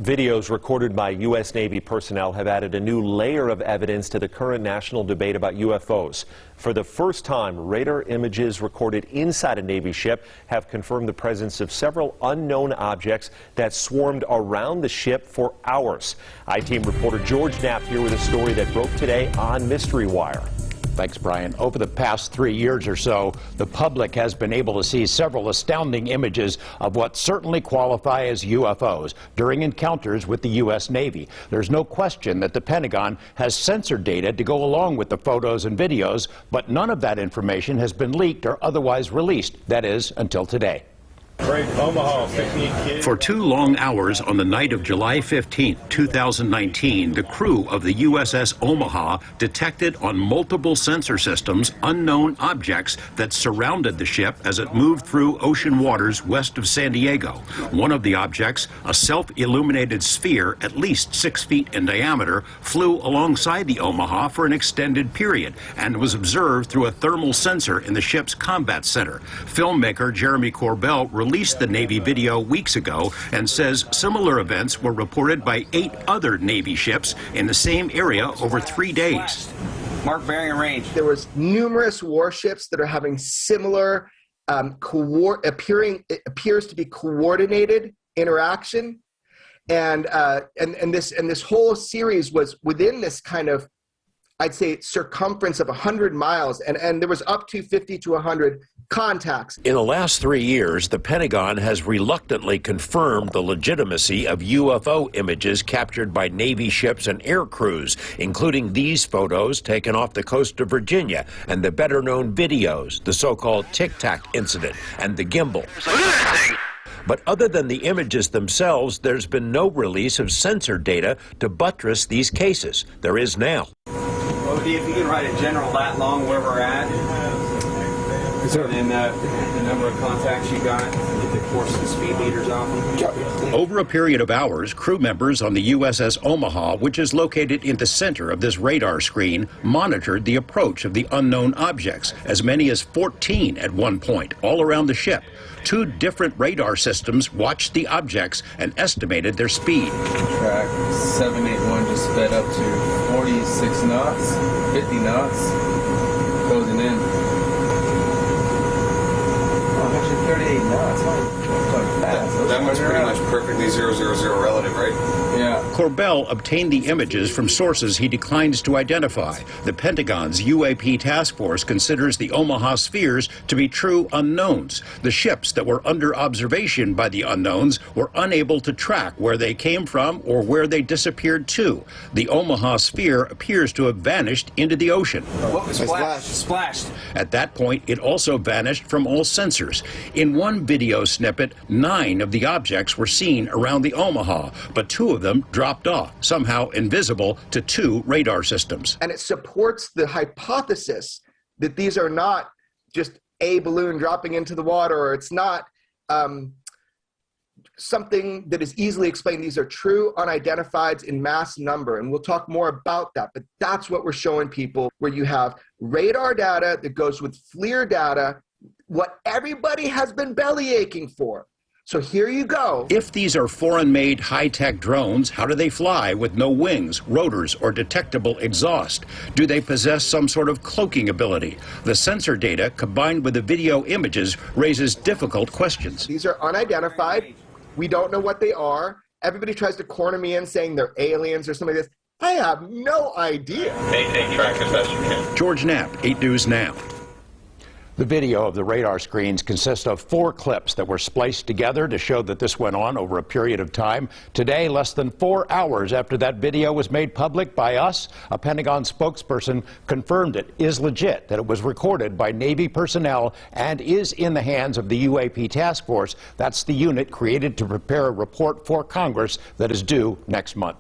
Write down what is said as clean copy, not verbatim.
Videos recorded by U.S. Navy personnel have added a new layer of evidence to the current national debate about UFOs. For the first time, radar images recorded inside a Navy ship have confirmed the presence of several unknown objects that swarmed around the ship for hours. I-Team reporter George Knapp here with a story that broke today on Mystery Wire. Thanks, Brian. Over the past 3 years or so, the public has been able to see several astounding images of what certainly qualify as UFOs during encounters with the U.S. Navy. There's no question that the Pentagon has censored data to go along with the photos and videos, but none of that information has been leaked or otherwise released. That is, until today. For 2 long hours on the night of July 15, 2019, the crew of the USS Omaha detected on multiple sensor systems unknown objects that surrounded the ship as it moved through ocean waters west of San Diego. One of the objects, a self-illuminated sphere at least 6 feet in diameter, flew alongside the Omaha for an extended period and was observed through a thermal sensor in the ship's combat center. Filmmaker Jeremy Corbell released the Navy video weeks ago and says similar events were reported by 8 other Navy ships in the same area over 3 days. Mark bearing and range. There was numerous warships that are having similar it appears to be coordinated interaction, and this whole series was within this kind of, I'd say, circumference of 100 miles, and there was up to 50 to 100 contacts. In the last 3 years, the Pentagon has reluctantly confirmed the legitimacy of UFO images captured by Navy ships and air crews, including these photos taken off the coast of Virginia and the better-known videos, the so-called Tic Tac incident and the gimbal. Look at that thing! But other than the images themselves, there's been no release of censored data to buttress these cases. There is now. Well, if you can write a general lat long where we're at, and the number of contacts you got, get the course and speed meters off them. Over a period of hours, crew members on the USS Omaha, which is located in the center of this radar screen, monitored the approach of the unknown objects, as many as 14 at one point, all around the ship. 2 different radar systems watched the objects and estimated their speed. Track 781 just sped up to 46 knots, 50 knots, closing in. 38 knots. That one's pretty much perfectly 000 relative, right? Yeah. Corbell obtained the images from sources he declines to identify. The Pentagon's UAP task force considers the Omaha spheres to be true unknowns. The ships that were under observation by the unknowns were unable to track where they came from or where they disappeared to. The Omaha sphere appears to have vanished into the ocean. What was splashed? At that point, it also vanished from all sensors. In one video snippet, 9 of the objects were seen around the Omaha, but 2 of them dropped off, somehow invisible to 2 radar systems. And it supports the hypothesis that these are not just a balloon dropping into the water, or it's not something that is easily explained. These are true unidentifieds in mass number, and we'll talk more about that, but that's what we're showing people, where you have radar data that goes with FLIR data, what everybody has been belly aching for. So here you go. If these are foreign-made high-tech drones, how do they fly with no wings, rotors, or detectable exhaust? Do they possess some sort of cloaking ability? The sensor data, combined with the video images, raises difficult questions. These are unidentified. We don't know what they are. Everybody tries to corner me in saying they're aliens or something like this. I have no idea. Track as best you can. George Knapp, 8 News Now. The video of the radar screens consists of 4 clips that were spliced together to show that this went on over a period of time. Today, less than 4 hours after that video was made public by us, a Pentagon spokesperson confirmed it is legit, that it was recorded by Navy personnel and is in the hands of the UAP task force. That's the unit created to prepare a report for Congress that is due next month.